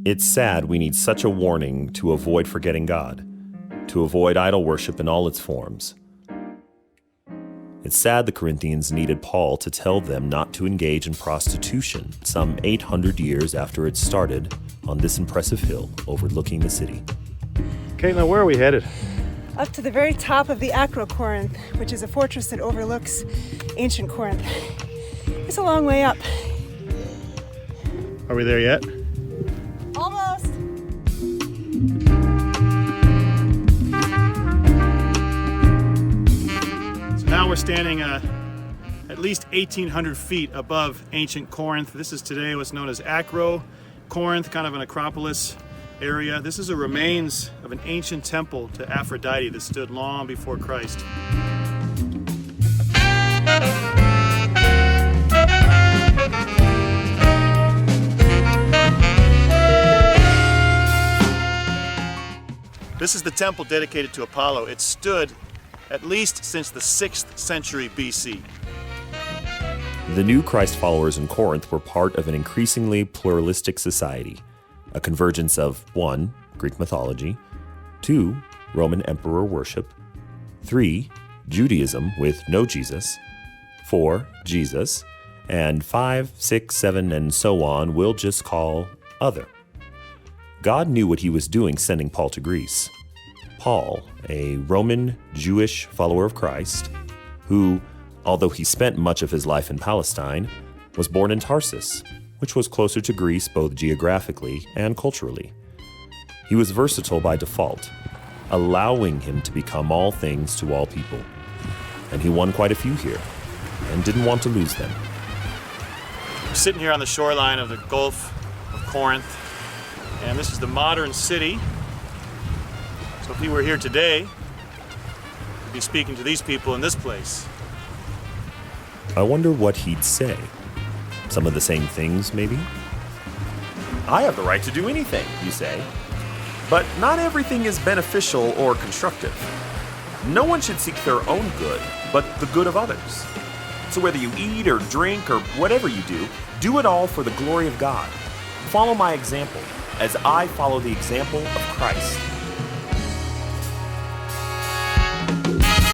It's sad we need such a warning to avoid forgetting God, to avoid idol worship in all its forms. It's sad the Corinthians needed Paul to tell them not to engage in prostitution some 800 years after it started on this impressive hill overlooking the city. Caitlin, where are we headed? Up to the very top of the Corinth, which is a fortress that overlooks ancient Corinth. It's a long way up. Are we there yet? Almost. So now we're standing at least 1,800 feet above ancient Corinth. This is today what's known as Corinth, kind of an acropolis area. This is a remains of an ancient temple to Aphrodite that stood long before Christ. This is the temple dedicated to Apollo. It stood at least since the 6th century BC. The new Christ followers in Corinth were part of an increasingly pluralistic society, a convergence of 1. Greek mythology, 2. Roman emperor worship, 3. Judaism with no Jesus, 4. Jesus, and 5, 6, 7, and so on we'll just call other. God knew what he was doing sending Paul to Greece. Paul, a Roman Jewish follower of Christ, who, although he spent much of his life in Palestine, was born in Tarsus, which was closer to Greece both geographically and culturally. He was versatile by default, allowing him to become all things to all people. And he won quite a few here, and didn't want to lose them. We're sitting here on the shoreline of the Gulf of Corinth, and this is the modern city. So if he were here today, he'd be speaking to these people in this place. I wonder what he'd say. Some of the same things, maybe? I have the right to do anything, you say. But not everything is beneficial or constructive. No one should seek their own good, but the good of others. So whether you eat or drink or whatever you do it all for the glory of God. Follow my example, as I follow the example of Christ.